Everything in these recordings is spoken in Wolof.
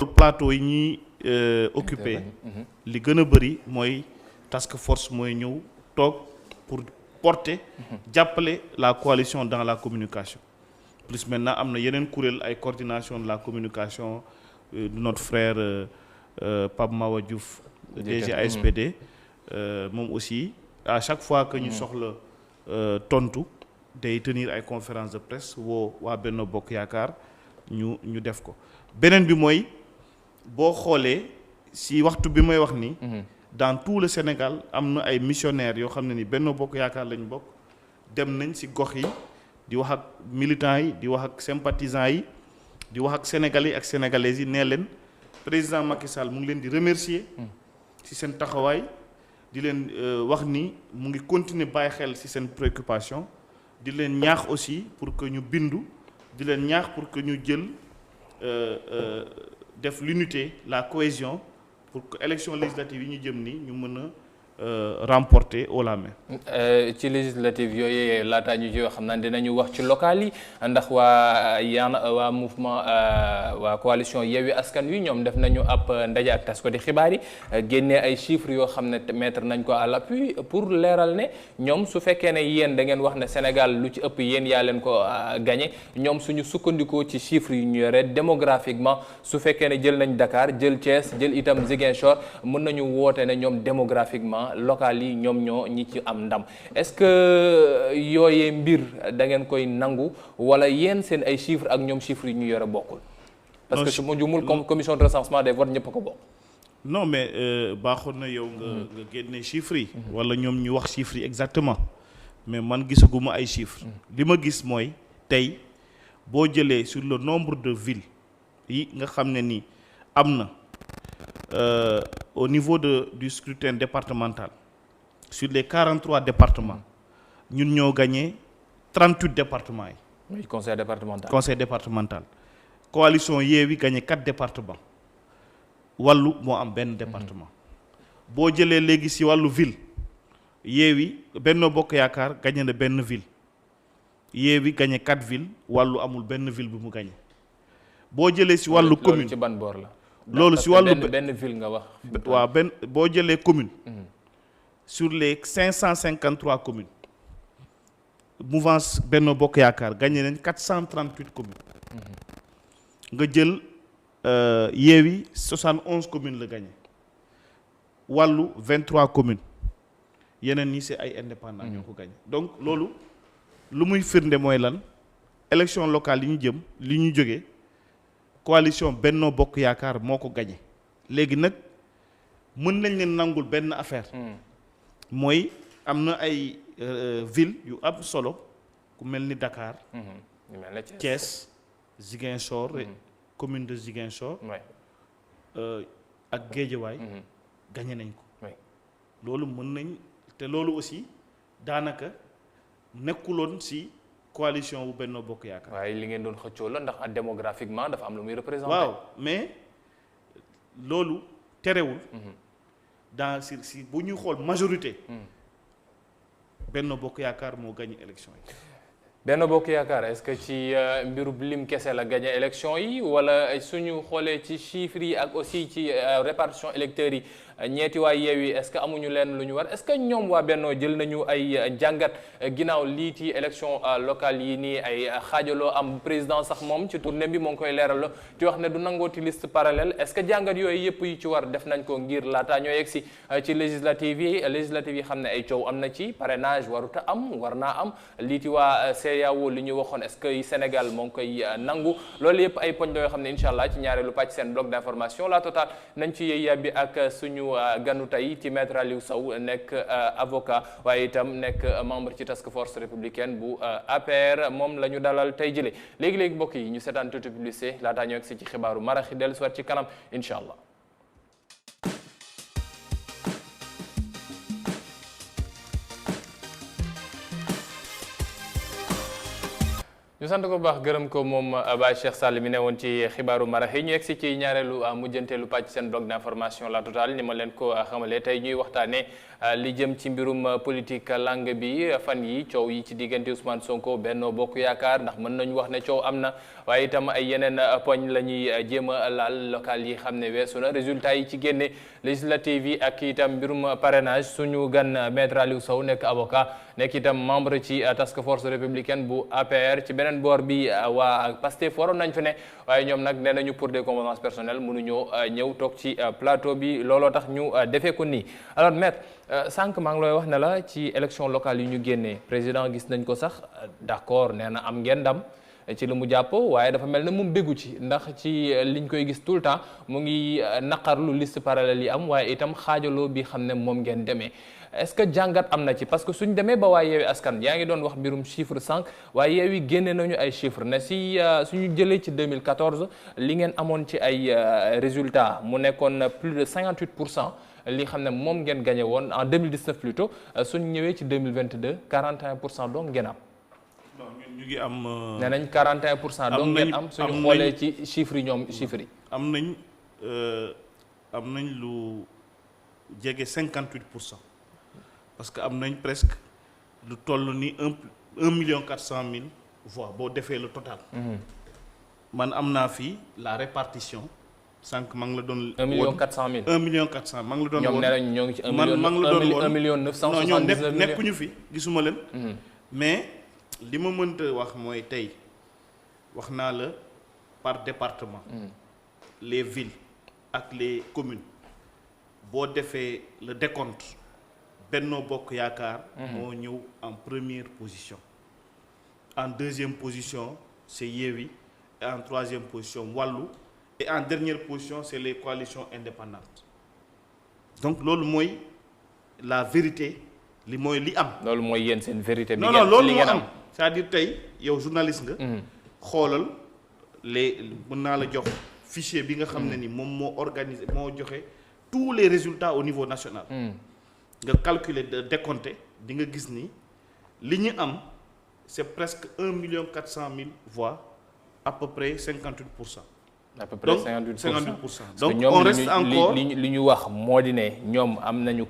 plateau yi ñuy occupé li gën a bëri mooy task force mooy ñëw toog pour porter jàppale la coalition dans la communication plus maintenant am na yeneen kuréel ay coordination de la communication de notre frère Pape Mawa Diouf DG ASPD moom aussi à chaque fois que ñu soxla tontu day tenir ay conférence de presse woo waa Benno Bokk Yaakaar ñu def ko beneen bi mooy boo xoolee si waxtu bi may wax ni dans tout le Sénégal am na ay missionnaires yoo xam ne ni Benno Bokk Yaakaar lañ bokk dem nañ si gox yi di wax ak militants yi di wax ak sympathisants yi di wax ak sénégalais ak sénégalaises yi nee leen président Macky Sall mu ngi leen di remercier ci seen taxawaay di leen wax ni mu ngi continuer bàyyi xel ci seen préoccupation di leen ñaax aussi pour que ñu bindu di leen ñaax pour que ñu jël def l'unité la cohésion pour que élection législative yi ñu jëm ni ñu mën a remporter haut la main. ci législative yooyu laataa ñu ci xam naa dinañu wax ci local yi ndax waa mouvement waa coalition Yewwi Askan Wi ñoom def nañu ab ndaje ak taskati xibaar yi génnee ay chiffres yoo xam ne mettre nañ ko à l'appui pour leeral ne ñoom su fekkee ne yéen da ngeen wax ne Sénégal lu ci ëpp yéen yaa leen ko gagné ñoom suñu sukkandikoo ci chiffres yu ñu yore démographiquement su fekkee ne jël nañ Dakar jël Thiès jël itam Ziguinchor mën nañu woote ne ñoom démographiquement local yi ñoom ñoo ñi ci am ndam est-ce que yooyee mbir da ngeen koy nangu wala yéen seen ay chiffres ak ñoom chiffres yi ñu yore bokkul. parce que su ma jumul commission de recensement des votes ñëpp ko bokk. non mais baaxoon na yow nga génne chiffres yi. wala ñoom ñu wax chiffres yi exactement mais man gisaguma ay chiffres. li ma gis mooy tey boo jëlee sur le nombre de villes yi nga xam ne ni am na. Au niveau du scrutin départemental sur les 43 départements ñun ñoo gagné 38 départements yi. oui conseil départemental. conseil départemental. coalition Yewwi gagné 4 départements wàllu moo am benn département. boo jëlee léegi ci wàllu ville Yewwi Benno Bokk Yaakaar gagné na benn ville Yewwi gagné 4 villes wàllu amul benn ville bu mu gagné boo jëlee ci wàllu commune loolu ci ban boor la. loolu si wàllu benn ville nga wax. waaw benn boo jëlee commune. sur les 553 communes. mouvance Benno Bokk Yaakaar gagné nañ 438 communes. nga jël Yewwi 71 communes la gagné. wàllu 23 communes. yeneen ñi c'est ay indépendants ñoo ko gagné donc loolu lu muy firnde mooy lan élection locale yi ñu jëm li ñu jógee. coalition Benno Bokk Yaakaar moo ko gagné léegi nag mën nañ leen nangul benn affaire mooy am na ay ville yu am solo ku mel ni Dakar Thiès Ziguinchor commune de Ziguinchor ak Guédiawaye gagné nañ ko loolu mën nañ te loolu aussi daanaka nekkuloon ci coalition bu Benno Bokk Yaakaar. waaye li ngeen doon xëccoo la ndax démographiquement dafa am lu muy représenté. waaw mais loolu terewul. dans si bu ñuy xool majorité. Benno Bokk Yaakaar moo gagné élection yi. Benno Bokk Yaakaar est-ce que ci mbirub lim kese la gagné élection yi wala suñu xoolee ci chiffres yi ak aussi ci répartition électeurs yi ñeeti waa Yewwi est-ce que amuñu leen lu ñu war est-ce que ñoom waa Benno jël nañu ay jàngat ginnaaw lii ci élection locale yi nii ay xaajaloo am président sax moom ci tournée bi moo ngi koy leeral di wax ne du nangooti liste parallèle est-ce que jàngat yooyu yëpp yi ci war def nañ ko ngir laataa ñoo yegg si ci législative yi xam ne ay coow am na ci parrainage waruta am war naa am lii ci waa CEDEAO li ñu waxoon est-ce que Sénégal moo ngi koy nangu loolu yëpp ay poñ yoo xam ne incha allah ci ñaareelu pàcc seen bloc d'information la totale nañ ci yàbbi ak suñu ganu tey ci maître Aliou Sow nekk avocat waaye itam nekk membre ci task force républicaine bu APR moom la ñu dalal tey jëlee léegi-léegi mbokk yi ñu seetaan tuuti publicité laataa ñoo egsi ci xibaaru maraxi dellu soit ci kanam incha allah. ñu sant ko bu baax gërëm ko moom Baye Cheikh Sall mi ne woon ci xibaaru marax yi ñu egsi ci ñaareelu mujjanteelu pàcc seen bloc d'information la totale ni ma leen ko xamalee tey ñuy waxtaanee li jëm ci mbirum politique langue bi fan yi coow yi ci diggante Ousmane Sonko Benno Bokk Yaakaar ndax mën nañu wax ne coow am na waaye itam ay yeneen poñ la ñuy jéem a laal local yi xam ne weesu na résultat yi ci génne législative yi ak itam mbirum parrainage suñu gan maître Aliou Sow nekk avocat nekk itam membre ci task force républicaine bu APR ci beneen boor bi waa Pastef waroon nañ fi ne waaye ñoom nag nee nañu pour des convenances personnelles mënuñoo ñëw toog ci plateau bi looloo tax ñu defee ko nii alors maître sànq maa ngi looy wax ne la ci élection locale yi ñu génnee président gis nañ ko sax d'accord nee na am ngeen ndam ci li mu jàpp waaye dafa mel ne moom béggu ci ndax ci liñ koy gis tout le temps mu ngi naqarlu liste parallèle yi am waaye itam xaajaloo bi xam ne moom ngeen demee est-ce que jàngat am na ci parce que suñ demee ba waa Yewwi Askan yaa ngi doon wax mbirum chiffre sànq waaye Yewwi génne nañu ay chiffres ne si suñu jëlee ci 2014 li ngeen amoon ci ay résultats mu nekkoon plus de 58% li xam ne moom ngeen gagné woon en 2019 plutôt suñu ñëwee ci 2022 41% donc ngeen am. non ñu ngi am. nee nañ 41% donc ngeen am suñu xoolee ci chiffres yi ñoom chiffres yi. am nañ lu jege 58%. parce que am nañ presque lu toll ni 1,4 million voix boo defee le total. man am naa fii la répartition sànq maa ngi la doon. 1,4 million 1,4 million maa ngi la doon. ñoom nee nañ ñoo ngi ci 1 million 979 non ñoom nekkuñu fi gisuma leen. mais li ma mënta wax mooy tey wax naa la par département. les villes ak les communes boo defee le décompte. Benno Bokk Yaakaar moo ñëw en première position. En deuxième position c'est Yewwi et en troisième position Wallu et en dernière position c'est les coalitions indépendantes. donc loolu mooy la vérité li mooy li am. loolu mooy yéen seen vérité. bi non loolu moo am c'est-à-dire tey yow journaliste nga. xoolal mën naa la jox fichier bi nga xam ne ni moom moo organisé moo joxe tous les résultats au niveau national. nga calculer de décompter di nga gis ni li ñu am c'est presque 1,4 million voix à peu près 58%. à peu près 58%. donc on reste encore li ñu wax moo di ne ñoom am nañu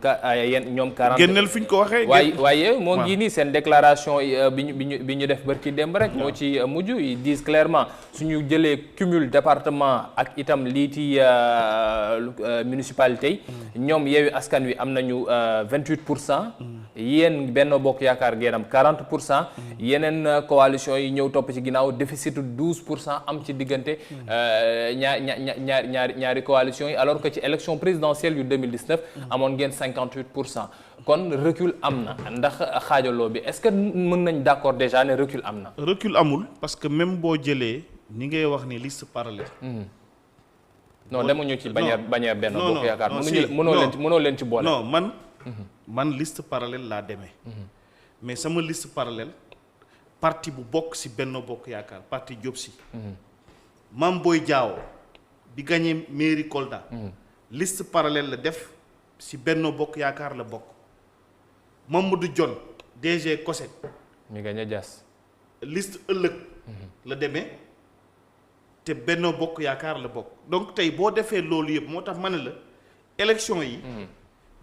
ñoom 40. génneel fi ñu ko waxee. waaye moo ngi nii seen déclaration bi ñu def barki démb rek. moo ci mujj ils disent clairement suñu jëlee cumul département ak itam lii ci municipalité yi. ñoom Yewwi Askan Wi am nañu 28%. yéen Benno Bokk Yaakaar ngeen am 40%. yeneen coalition yi ñëw topp ci ginnaaw déficit 12% am ci diggante. ñaari coalition yi alors que ci élection présidentielle yu 2019 amoon ngeen 58%. kon recul am na ndax xaajaloo bi est-ce que mën nañ d'accord déjà ne recul am na. recul amul parce que même boo jëlee ni ngay wax ni liste parallèle. non demuñu ci bañeer Benno Bokk Yaakaar mënoo leen ci boole. non man liste parallèle laa demee. mais sama liste parallèle parti bu bokk ci Benno Bokk Yaakaar parti Diop Sy. Mame Boye Diao bi gagné mairie Kolda. liste parallèle la def ci Benno Bokk Yaakaar la bokk. Mamadou Dione DG COSEC. mi gagné Diass. liste ëllëg. la demee te Benno Bokk Yaakaar la bokk. donc tey boo defee loolu yëpp moo tax ma ne la élection yi.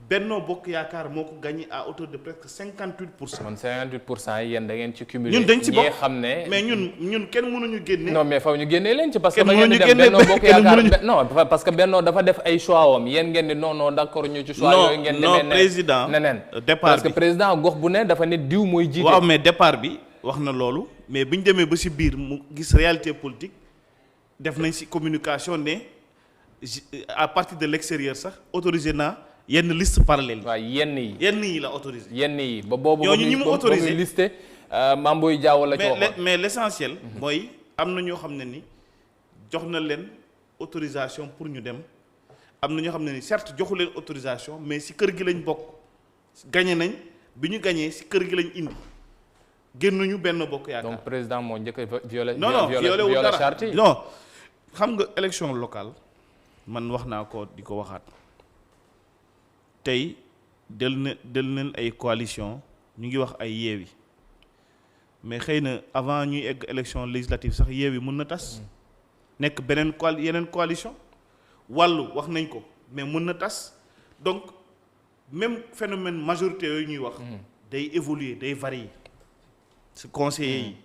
Benno Bokk Yaakaar moo ko gagné à hauteur de presque 58%. man 58% yi yéen da ngeen ci cumulé. ñun dañ ci bokk xam ne mais ñun kenn mënuñu génne. non mais faw ñu génnee leen ci parce que. kenn mënuñu génne Benno Bokk Yaakaar non parce que Benno dafa def ay choix wam yéen ngeen di non d'accord ñu ci choix yooyu ngeen demee président neneen départ parce que président gox bu ne dafa ne diw mooy jiite. waaw mais départ bi wax na loolu mais bi ñu demee ba ci biir mu gis réalité politique def nañ ci communication ne à partir de l'extérieur sax autorisé naa. yenn liste parallèle yi. waaw yenn yi la autorisé. yenn yi ba boobu. ñooñu ñi mu autorisé listé Mame Boye Diao la ci waxoon mais l'essentiel. mooy am na ñoo xam ne ni jox na leen autorisation pour ñu dem am na ñoo xam ne ni certes joxu leen autorisation mais ci kër gi lañ bokk gagné nañ bi ñu gagné ci kër gi lañ indi génnuñu Benno Bokk Yaakaar. donc président moo njëkk a violé. violé wu dara non xam nga élection locale man wax naa ko di ko waxaat. tey del nañ ay coalition ñu ngi wax ay Yewwi mais xëy na avant ñuy egg élection législative sax Yewwi mën na tas nekk beneen yeneen coalition wàllu wax nañ ko mais mën na tas donc même phénomène majorité yooyu ñuy wax day évoluer day varier si conseillers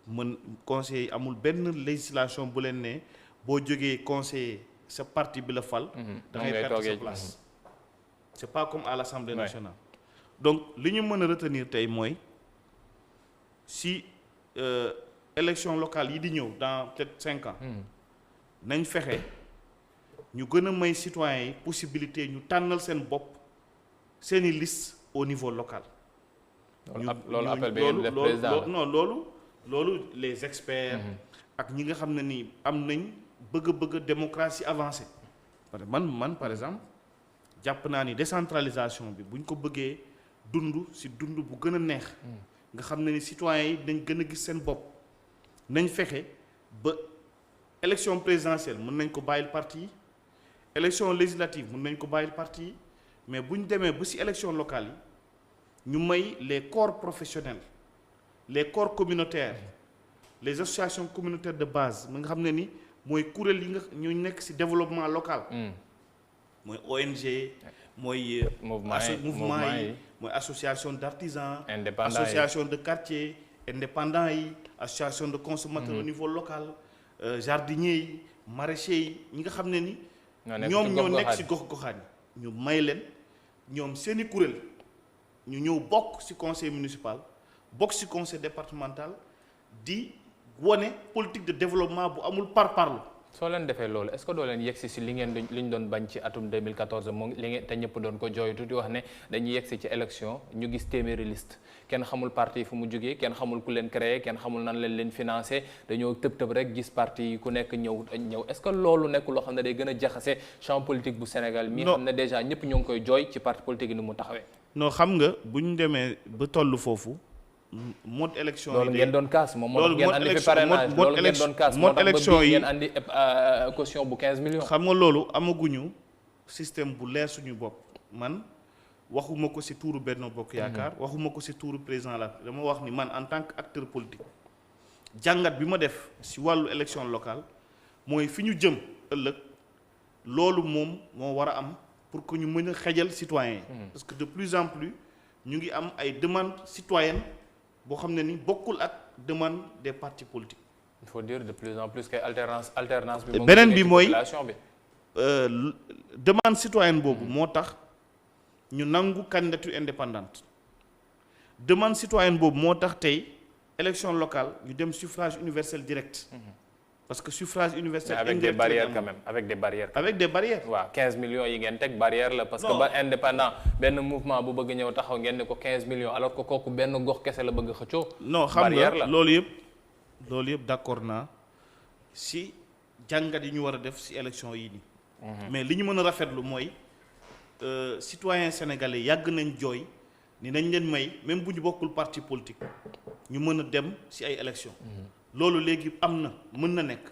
yi conseillers yi amul benn législation bu leen ne boo jógee conseiller sa parti bi la fal da ngay perdre sa place c'est pas comme à l'Assemblée nationale donc li ñu mën a retenir tey mooy si élection locale yi di ñëw dans peut-être 5 ans nañ fexe ñu gën a may citoyens yi possibilité ñu tànnal seen bopp seeni liste au niveau local loolu appel bi ngeen def président non loolu les experts ak ñi nga xam ne ni am nañ bëgg démocratie avancée parce que man par exemple jàpp naa ni décentralisation bi buñ ko bëggee dund ci dund bu gën a neex nga xam ne ni citoyens yi dañ gën a gis seen bopp nañ fexe ba élection présidentielle mën nañ ko bàyyil parti yi élection législative mën nañ ko bàyyil parti yi mais bu ñu demee ba ci élection locale yi ñu may les corps professionnels les corps communautaires les associations communautaires de base mu nga xam ne ni mooy kuréel yi nga ñu nekk ci développement local mooy ONG mooy mouvement yi mooy association d'artisans association de quartier indépendants yi association de consommateurs au niveau local jardiniers yi maraîchers yi ñi nga xam ne ni ñoom ñoo nekk ci gox-goxaan yi ñu may leen ñoom seeni kuréel ñu ñëw bokk ci conseil municipal bokk ci conseil départemental di wone politique de développement bu amul parparlo. soo leen defee loolu est-ce que doo leen yegsi ci li ñu doon bañ ci atum 2014 moom li ngeen te ñëpp doon ko jooytu di wax ne dañuy yegsi ci élection ñu gis téeméeri liste kenn xamul parti fu mu jógee kenn xamul ku leen créé kenn xamul nan leen financé dañoo tëb rek gis parti yi ku nekk ñëw est-ce que loolu nekk loo xam ne day gën a jaxase champ politique bu Sénégal mi xam ne déjà ñëpp ñoo ngi koy jooy ci parti politique yi ni mu taxawee. non xam nga bu ñu demee ba toll foofu. mode élection yi loolu ngeen doon kaas moom moo tax ngeen andi fi parrainage loolu ngeen doon kaas moo tax ba ngeen andi caution bu 15 millions. xam nga loolu amaguñu système bu leer suñu bopp man waxuma ko ci tuuru Benno Bokk Yaakaar waxuma ko ci tuuru président la dama wax ni man en tant que acteur politique jàngat bi ma def ci wàllu élection locale mooy fi ñu jëm ëllëg loolu moom moo war a am pour que ñu mën a xejal citoyens yi parce que de plus en plus ñu ngi am ay demandes citoyennes boo xam ne ni bokkul ak demande des partis politiques. il faut dire de plus en plus que alternance bi. beneen bi mooy demande citoyenne boobu moo tax ñu nangu candidature indépendante demande citoyenne boobu moo tax tey élection locale ñu dem suffrage universel direct. parce que suffrage universel. avec des barrières quand même avec des barrières. avec des barrières. waaw 15 millions yi ngeen teg barrière la. parce que ba indépendant benn mouvement bu bëgg ñëw taxaw ngeen ne ko 15 millions alors que kooku benn gox kese la bëgg a xëccoo. non xam nga loolu yëpp d'accord naa si jàngat yi ñu war a def si élection yi nii. mais li ñu mën a rafetlu mooy citoyens sénégalais yàgg nañ jooy ni nañ leen may même bu ñu bokkul parti politique ñu mën a dem si ay élections. loolu léegi am na mën na nekk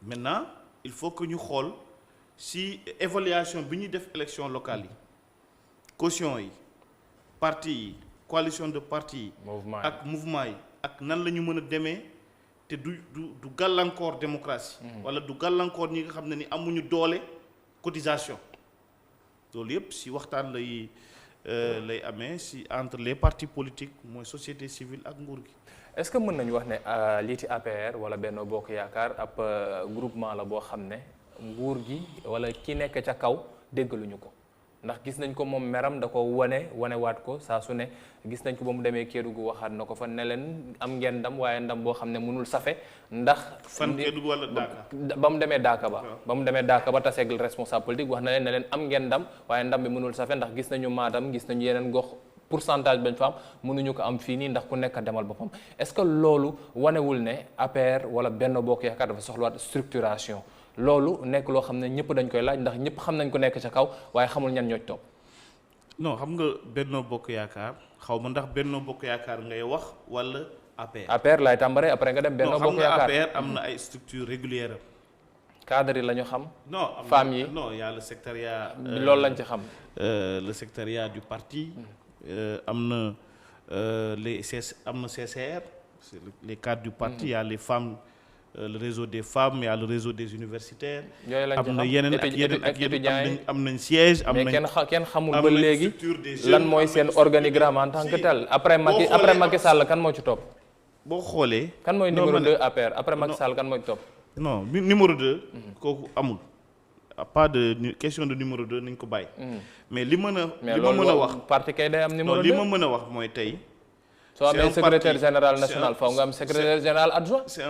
maintenant il faut que ñu xool si évaluation bi ñuy def élection locale yi caution yi parti yi coalition de parti yi ak mouvement yi ak nan la ñu mën a demee te du gàllankoor démocratie wala du gàllankoor ñi nga xam ne ni amuñu doole cotisation loolu yëpp si waxtaan lay amee si entre les partis politiques mooy société civile ak nguur gi. est-ce que mën nañu wax ne liiti APR wala Benno Bokk Yaakaar ab groupement la boo xam ne nguur gi wala ki nekk ca kaw déggaluñu ko ndax gis nañ ko moom meram da ko wanewaat ko saa su ne gis nañ ko ba mu demee Kédougou waxaat na ko fa ne leen am ngeen ndam waaye ndam boo xam ne mënul safe ndax. fan Kédougou wala Dakar. ba mu demee Dakar ba mu demee Dakar ba taseeg responsable politique wax na leen ne leen am ngeen ndam waaye ndam bi mënul safe ndax gis nañu Matam gis nañu yeneen gox. pourcentage bañ fa am mënuñu ko am fii nii ndax ku nekk demal boppam est-ce que loolu wanewul ne APR wala Benno Bokk Yaakaar dafa soxlawaat structuration loolu nekk loo xam ne ñëpp dañ koy laaj ndax ñëpp xam nañ ko nekk ca kaw waaye xamul ñan ñooy topp. non xam nga Benno Bokk Yaakaar xaw ma ndax Benno Bokk Yaakaar ngay wax wala APR. APR laay tàmbaree après nga dem Benno Bokk Yaakaar. APR am na ay structure régulière. cadre yi la ñu xam. non femmes yi non y a le secrétariat. loolu lañ ci xam. le secrétariat du parti. am na am na CCR c'est les cadres du parti. Il y a les femmes le réseau des femmes, il y a le réseau des universitaires. am na yeneen ak yeneen am nañ siège. am nañ mais kenn xamul ba léegi lan mooy seen organigramme en tant que tel. après Macky Sall kan moo ci topp. boo xoolee. kan mooy numéro 2 APR après Macky Sall kan moo ci topp. non numéro 2. kooku amul. pas de question de numéro 2 nañ ko bàyyi. mais li ma mën a wax. parti kay day am numéro 2 li ma mën a wax mooy tey. soo amee secrétaire général national faw nga am secrétaire général adjoint. c'est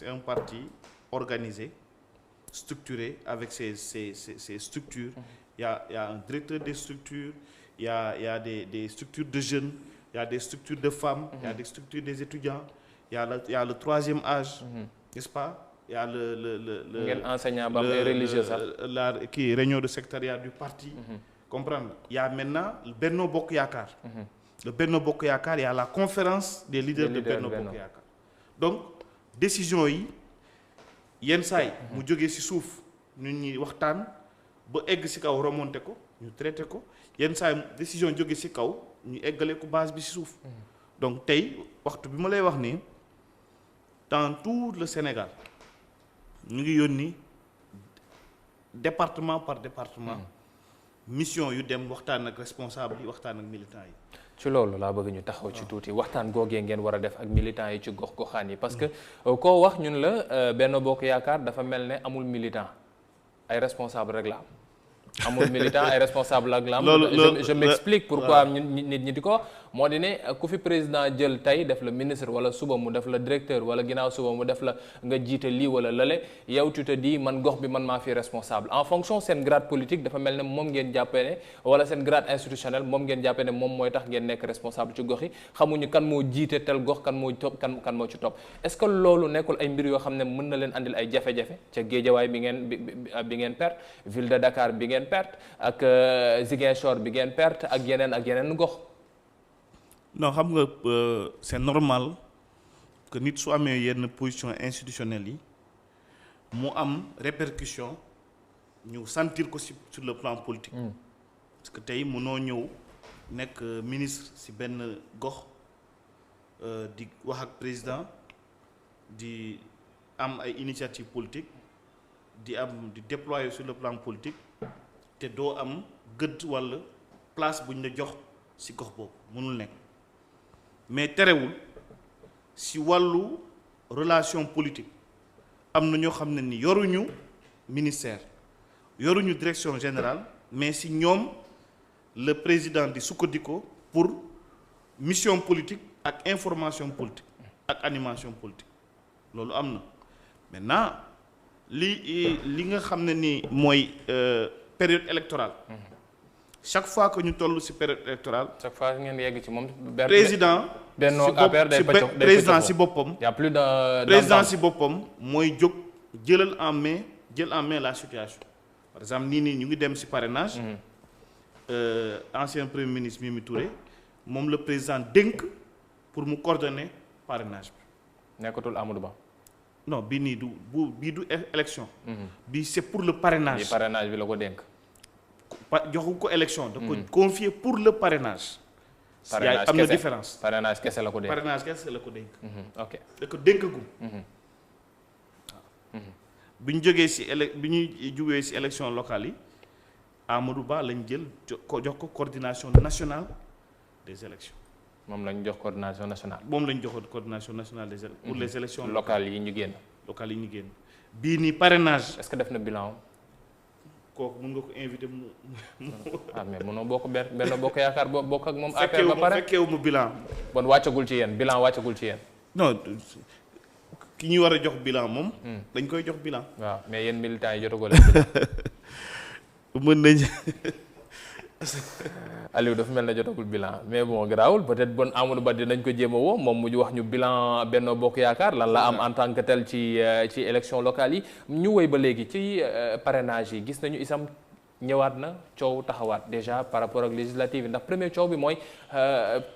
un parti organisé, structuré avec ses structures. Il y a un directeur des structures, il y a des structures de jeunes, il y a des structures de femmes, il y a des structures des étudiants, il y a le troisième âge, n'est-ce pas? Il y a le enseignant religieux la réunion de secrétariat du parti. Comprendre? Il y a maintenant le Benno Bokk Yaakaar. Le Benno Bokk Yaakaar, il y a la conférence des leaders de Benno Bokk Yaakaar. Donc décision yi yenn saay mu jógee ci suuf ñun ñi waxtaan ba egg ci kaw remonté ko ñu traité ko yenn saay décision jóge ci kaw ñu eggale ko base bi ci suuf. donc tey waxtu bi ma lay wax nii dans tout le Sénégal ñu ngi yónni département par département mission yu dem waxtaan ak responsable yi waxtaan ak militants yi. ci loolu laa bëgg ñu taxaw ci tuuti waxtaan googee ngeen war a def ak militants yi ci gox-goxaan yi parce que koo wax ñun la Benno Bokk Yaakaar dafa mel ne amul militant ay responsable rek la am amul militant ay responsable ak la am. je m'explique pourquoi nit ñi di ko moo di ne ku fi président jël tey def la ministre wala suba mu def la directeur wala ginnaaw suba mu def la nga jiite lii wala lale yow tu te dis man gox bi man maa fi responsable en fonction seen grade politique dafa mel ne moom ngeen jàppee ne wala seen grade institutionnel moom ngeen jàppee ne moom mooy tax ngeen nekk responsable ci gox yi xamuñu kan moo jiite tel gox kan moo topp kan moo ci topp est-ce que loolu nekkul ay mbir yoo xam ne mën na leen andil ay jafe-jafe ca Guédiawaye bi ngeen perte ville de Dakar bi ngeen perte ak Ziguinchor bi ngeen perte ak yeneen gox. non xam nga c'est normal que nit su amee yenn position institutionnelle yi mu am répercussion ñu sentir ko sur le plan politique. parce que tey mënoo ñëw nekk ministre ci benn gox di wax ak président di am ay initiative politique di déployer sur le plan politique te doo am gëdd walla place buñ la jox ci gox boobu mënul nekk. mais terewul ci wàllu relation politique am na ñoo xam ne ni yoruñu ministère yoruñu direction générale mais ci ñoom le président di sukkandiku pour mission politique ak information politique ak animation politique loolu am na maintenant li nga xam ne ni mooy période électorale. chaque fois que ñu toll ci période électorale. chaque fois ngeen yegg ci moom. président ci boppam. y a plus de président ci boppam mooy jóg jël en main la situation. par exemple nii ñu ngi dem ci parrainage. ancien premier ministre Mimi Touré moom le président dénk pour mu coordonner parrainage bi. nekkatul Amadou Ba. non bii du élection. bii c'est pour le parrainage. bii parrainage bi la ko dénk. joxu ko élection da ko confier pour le parrainage. parrainage am na différence. parrainage kese la ko dénk. parrainage kese la ko dénk. ok da ko dénkagum. waaw. bi ñu jógee ci élection locale yi Amadou Ba lañ jël jox ko coordination nationale des élections. moom lañ jox coordination nationale. moom lañ joxoon coordination nationale des élections. pour les élections locales yi ñu génn. bii nii parrainage. est-ce que def na bilan. kooku mën nga ko invité mu. mais mënoo bokk benn bokk yaakaar bokk ak moom. affaire ba pare fekkeewu mu bilan. bon wàccagul ci yéen bilan wàccagul ci yéen. non ki ñuy war a jox bilan moom. dañ koy jox bilan. waaw mais yéen militants yi jotagoo leen bilan. mën nañ. Aliou dafa mel na jotagul bilan mais bon garaawul peut-être bon Amadou Ba dinañ ko jéem a woo moom mu wax ñu bilan Benno Bokk Yaakaar lan la am en tant que tel ci élection locale yi ñu woy ba léegi ci parrainage yi gis nañu isam ñëwaat na coow taxawaat déjà par rapport ak législative yi ndax premier coow bi mooy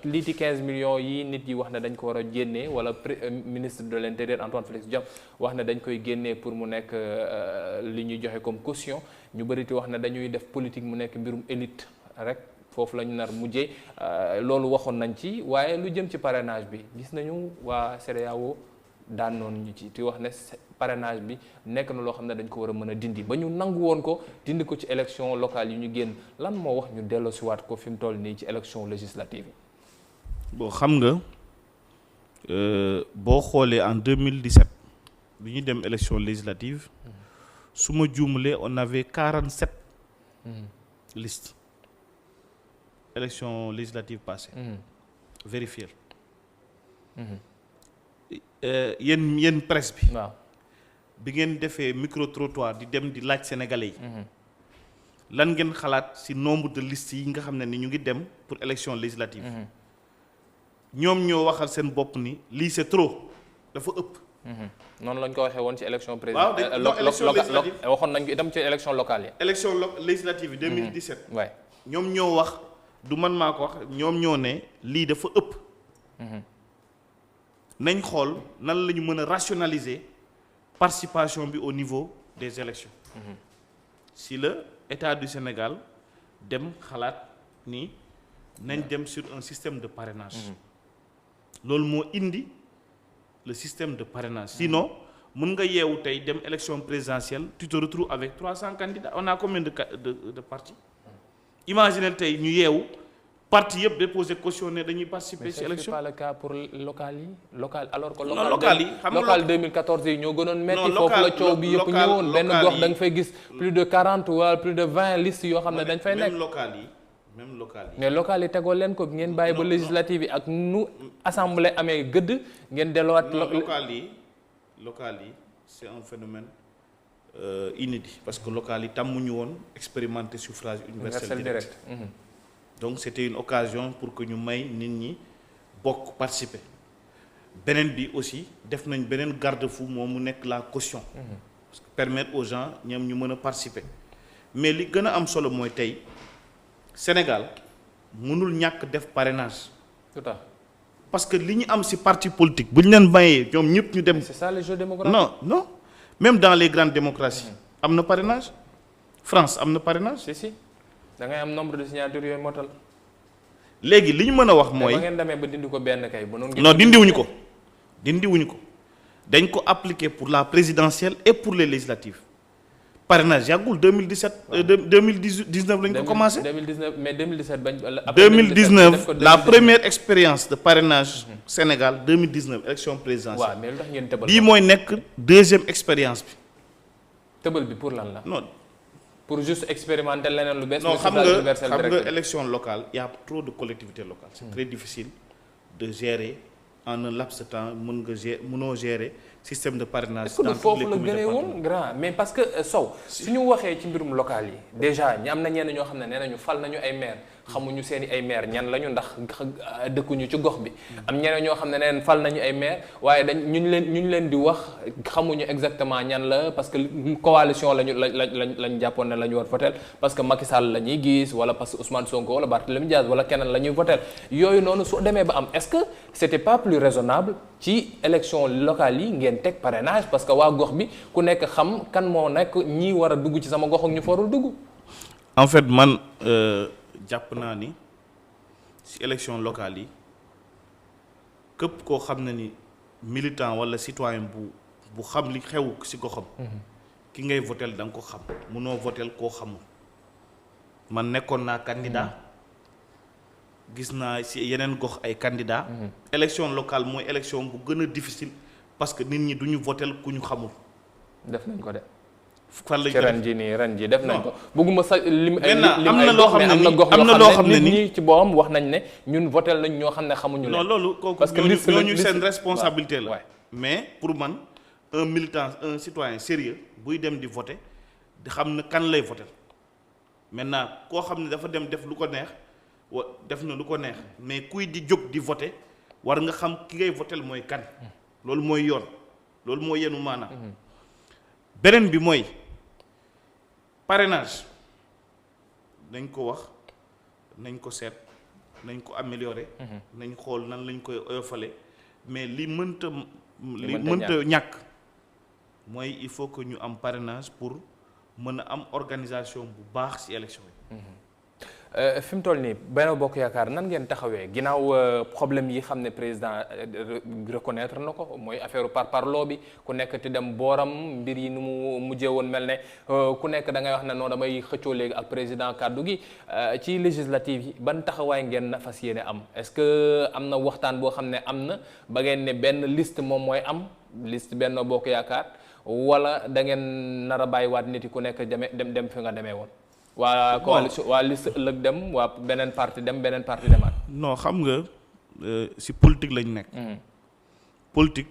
lii di 15 millions yi nit yi wax ne dañ ko war a génnee wala ministre de l'intérieur Antoine Félix Diome wax ne dañ koy génnee pour mu nekk li ñuy joxe comme caution ñu bëri ti wax ne dañuy def politique mu nekk mbirum élite rek foofu la ñu nar mujjee loolu waxoon nañ ci waaye lu jëm ci parrainage bi gis nañu waa CEDEAO daan noonu ñu ci te wax ne parrainage bi nekk na loo xam ne dañ ko war a mën a dindi ba ñu nangu woon ko dindi ko ci élection locale yi ñu génn lan moo wax ñu delloosiwaat ko fi mu toll nii ci élection législative yi. bon xam nga boo xoolee en 2017 bi ñu dem élection législative su ma juumalee on avait 47 listes élection législative passée vérifier yéen presse bi waaw bi ngeen defee micro trottoir di dem di laaj sénégalais yi lan ngeen xalaat ci nombre de listes yi nga xam ne ni ñu ngi dem pour élection législative ñoom ñoo waxal seen bopp ni lii c'est trop dafa ëpp. noonu lañ ko waxee woon ci élection waaw élection législative waxoon nañ ko itam ci élection locale yi. élection législative yi 2017. waay ñoom ñoo wax du man maa ko wax ñoom ñoo ne lii dafa ëpp. nañ xool nan la ñu mën a rationaliser participation bi au niveau des élections. si le État du Sénégal dem xalaat ni nañ dem sur un système de parrainage. loolu moo indi le système de parrainage sinon mën nga yeewu tey dem élection présidentielle tu te retrouves avec 300 candidats on a combien de partis imaginez tey ñu yeewu parti yëpp déposé caution ne dañuy participer ci élection. mais c'est pas le cas pour local yi local alors que. non local yi xam nga local 2014 yi ñoo gënoon metti foofu la coow bi yëpp ñëwoon benn gox da nga fay gis plus de 40 wala plus de 20 listes yoo xam ne dañ fay nekk. même local yi. mais local yi tegoo leen ko ngeen bàyyi ba législative yi ak nu assemblée amee gëdd ngeen delluwaat. local yi c'est un phénomène inédit parce que local yi tàmmuñu woon expérimenter suffrage universel direct. donc c'était une occasion pour que ñu may nit ñi bokk participer beneen bi aussi def nañ beneen garde-fou moom mu nekk la caution. parce que permettre aux gens ñoom ñu mën a participer mais li gën a am solo mooy tey. Sénégal mënul ñàkk def parrainage. tout à parce que li ñu am ci parti politique bu ñu leen mayee ñoom ñëpp ñu dem. c'est ça le jeu démocratique. non même dans les grandes démocraties. am na parrainage France am na parrainage. si da ngay am nombre de signatures yooyu motal. léegi li ñu mën a wax mooy. ba ngeen demee ba dindi ko benn kay ba noonu. non dindiwuñu ko dañ ko appliquer pour la présidentielle et pour les législatives. parrainage yàggul 2017 2019 lañ ko commencé. 2019 mais 2017 bañ. 2019 la première expérience de parrainage Sénégal 2019 élection présidentielle. waaw mais lu tax ngeen tëbal. bii mooy nekk deuxième expérience bi. tëbal bi pour lan la. non pour juste expérimenter leneen lu bees. non xam nga élection locale y a trop de collectivités locales. c'est très difficile de gérer en un laps de temps mënoo gérer. système de parrainage dans tous les communes foofu la gënee woon grand mais parce que Sow suñu waxee ci mbirum local yi déjà ñi am na ñenn ñoo xam ne nee nañu fal nañu ay maire xamuñu seeni ay maire ñan lañu ndax dëkkuñu ci gox bi am ñeneen ñoo xam ne neen fal nañu ay maire waaye dañ ñu leen di wax xamuñu exactement ñan la parce que coalition lañ jàppoon ne la ñu war voter parce que Macky Sall la ñuy gis wala parce que Ousmane Sonko wala Barthélémy Diaz wala keneen la ñuy voter yooyu noonu soo demee ba am est-ce que c'était pas plus raisonnable ci élection locale yi ngeen teg parrainage parce que waa gox bi ku nekk xam kan moo nekk ñii war a dugg ci sama gox ak ñu forul dugg. en fait man jàpp naa ni ci élection locale yi képp koo xam ne ni militant walla citoyen bu xam li xew ci goxam. ki ngay votel da nga ko xam mënoo votel koo xamul man nekkoon naa candidat. gis naa ci yeneen gox ay candidats. élection locale mooy élection bu gën a difficile parce que nit ñi duñu votel ku ñu xamul. def nañ ko de. fan lañ ci ren ji def nañ ko. bëgguma sa lim am na loo xam ne am na gox yoo xam ne nit ñi ci boppam wax nañ ne ñun votel nañ ñoo xam ne xamuñu leen. non loolu kooku parce que ñooñu seen responsabilité la. mais pour man un militant un citoyen sérieux buy dem di voter di xam ne kan lay voter maintenant koo xam ne dafa dem def lu ko neex. def na lu ko neex mais kuy di jóg di voter war nga xam ki ngay voter mooy kan loolu mooy yoon loolu mooy yenu maanaam beneen bi mooy parrainage nañ ko wax nañ ko seet nañ ko améliorer nañ xool nan lañ koy oyofale mais li mënta ñàkk mooy il faut que ñu am parrainage pour mën a am organisation bu baax ci élection yi fi mu toll nii Benno Bokk Yaakaar nan ngeen taxawee ginnaaw problème yi xam ne président reconnaître na ko mooy affaire parparloo bi ku nekk ti dem booram mbir yi nu mu mujjee woon mel ne ku nekk da ngay wax ne non damay xëccoo léegi ak président kàddu gi ci législative yi ban taxawaay ngeen na fas yéene am est-ce que am na waxtaan boo xam ne am na ba ngeen ne benn liste moom mooy am liste Benno Bokk Yaakaar wala da ngeen nar a bàyyiwaat nit yi ku nekk dem fi nga demee woon. waa coalition waa liste ëllëg dem waa beneen parti dem beneen parti demaat. non xam nga si politique lañ nekk. politique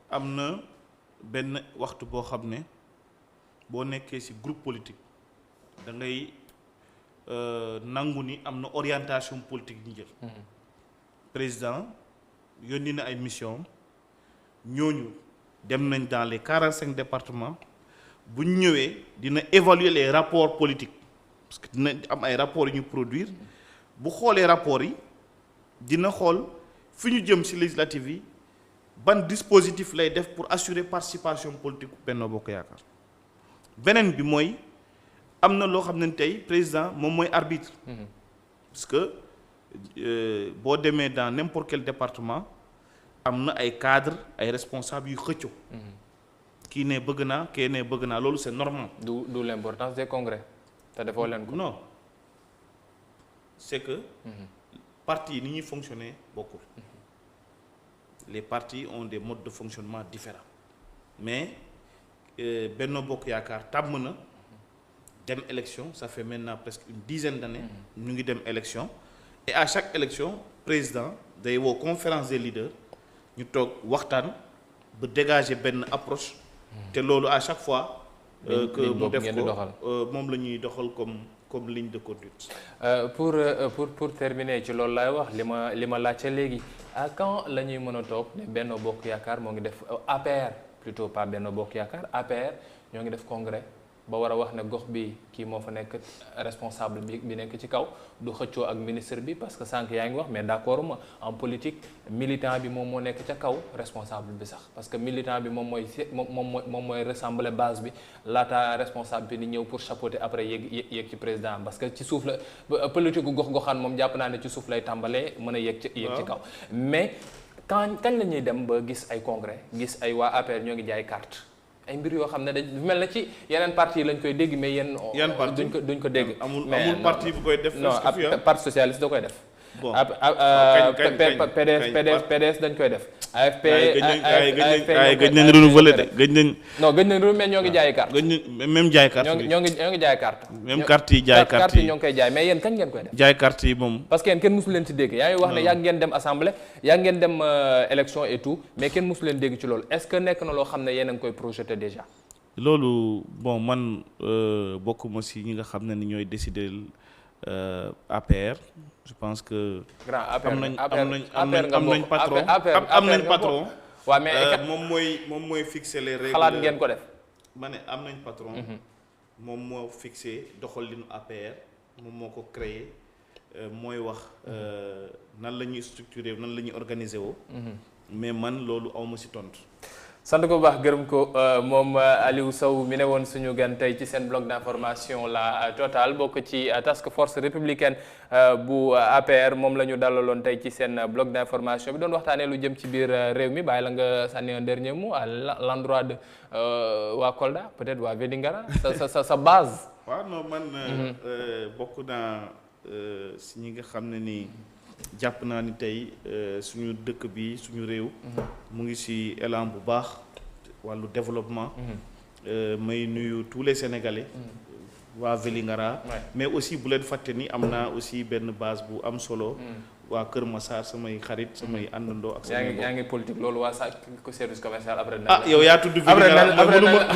am na benn waxtu boo xam ne boo nekkee si groupe politique da ngay nangu ni am na orientation politique ñu jël. président yónni na ay mission ñooñu dem nañ dans les 45 départements. bu ñu ñëwee dina évaluer les rapports politiques parce que dina am ay rapports yu ñu produire bu xoolee rapports yi dina xool fi ñu jëm ci législative yi ban dispositif lay def pour assurer participation politique Benno Bokk Yaakaar beneen bi mooy am na loo xam ne tey président moom mooy arbitre. parce que boo demee dans n'importe quel département am na ay cadres ay responsables yu xëccoo. kii ne bëgg naa kii ne bëgg naa loolu c'est normal. du l'importance des congrès te defoo leen ko. non c'est que partis yi ni ñuy fonctionner bokkul. les partis ont des modes de fonctionnement différents mais Benno Bokk Yaakaar tàmm na dem élection ça fait maintenant presque une dizaine d'années. ñu ngi dem élection et à chaque élection président day woo conférence des leaders ñu toog waxtaan ba dégager benn approche. te loolu à chaque fois. que mu def ko moom la ñuy doxal comme ligne de conduite. pour terminer ci loolu laay wax li ma laajte léegi à quand la ñuy mën a toog ne Benno Bokk Yaakaar moo ngi def APR plutôt pas Benno Bokk Yaakaar APR ñoo ngi def congrès ba war a wax ne gox bi kii moo fa nekk responsable bi nekk ci kaw du xëccoo ak ministre bi parce que sànq yaa ngi wax mais d'accord ma en politique militant bi moom moo nekk ca kaw responsable bi sax parce que militant bi moom mooy ressembler base bi laata responsable bi ni ñëw pour chapeauter après yéeg ci président parce que ci suuf la politique gu gox-goxaan moom jàpp naa ne ci suuf lay tàmbalee mën a yéeg ci kaw mais kañ la ñuy dem ba gis ay congrès gis ay waa APR ñoo ngi jaay carte ay mbir yoo xam ne dañ mel na ci yeneen parti yi lañ koy dégg mais yéen duñ ko dégg. amul parti bu koy def. non parti socialiste da koy def. bon PDS dañ koy def. AFP gëj nañ renouveler de gëj nañ. non gëj nañ renouveler mais ñoo ngi jaay carte. gëj nañ même jaay carte bi ñoo ngi jaay carte. même carte yi jaay carte yi ñoo ngi koy jaay mais yéen kañ ngeen koy def. jaay carte yi moom. parce que yéen kenn mosu leen ci dégg yaa ngi wax ne yaa ngeen dem assemblée yaa ngeen dem élection et tout mais kenn mosu leen dégg ci loolu est-ce que nekk na loo xam ne yéen a ngi koy projeté déjà. loolu bon man bokkuma si ñi nga xam ne ni ñooy décider APR je pense que. grand APR am nañ patron am nañ patron. waaw mais moom mooy fixer les règles. xalaat ngeen ko def. ma ne am nañ patron. moom moo fixer doxalinu APR moom moo ko créer mooy wax nan la ñuy structurer nan la ñuy organiser woo. mais man loolu awma si tontu. sant ko bu baax gërëm ko moom Aliou Sow mi ne woon suñu gan tey ci seen bloc d'information la Total bokk ci task force républicaine bu APR moom la ñu dalaloon tey ci seen bloc d'information bi doon waxtaanee lu jëm ci biir réew mi bàyyi la nga sànni un dernier mot à l'endroit de waa Kolda peut-être waa Vélingara sa base. waaw non man bokk naa si ñi nga xam ne nii. jàpp naa ni tey suñu dëkk bi suñu réew mu ngi ci élan bu baax wàllu développement may nuyu tous les Sénégalais waa Vélingara mais aussi bu leen fàtte ni am naa aussi benn base bu am solo waa Kër Massar samay xarit samay àndandoo ak samay yaa ngi politique loolu waa sa service commercial après yow yaa tudd Vélingara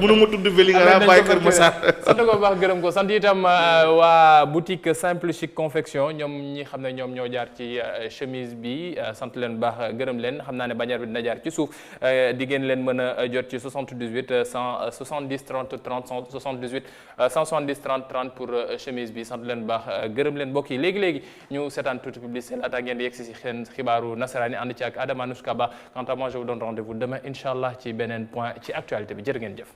mënuma tudd Vélingara bàyyi Kër Massar sant ko baax gërëm ko sant itam waa boutique Simple Chic confection ñoom ñi xam ne ñoom ñoo jaar ci chemise bi sant leen baax gërëm leen xam naa ne bannière bi dina jaar ci suuf di ngeen leen mën a jot ci 78 170 30 30 78 170 30 30 pour chemise bi sant leen baax gërëm leen mbokk yi léegi ñu seetaan tuuti publicité laata ngeen di yegg si seen xibaaru nasaraani ànd ci ak Adama Anoushka Ba quant à moi je vous donne rendez-vous demain incha allah ci beneen point ci actualité bi jërë ngeen jëf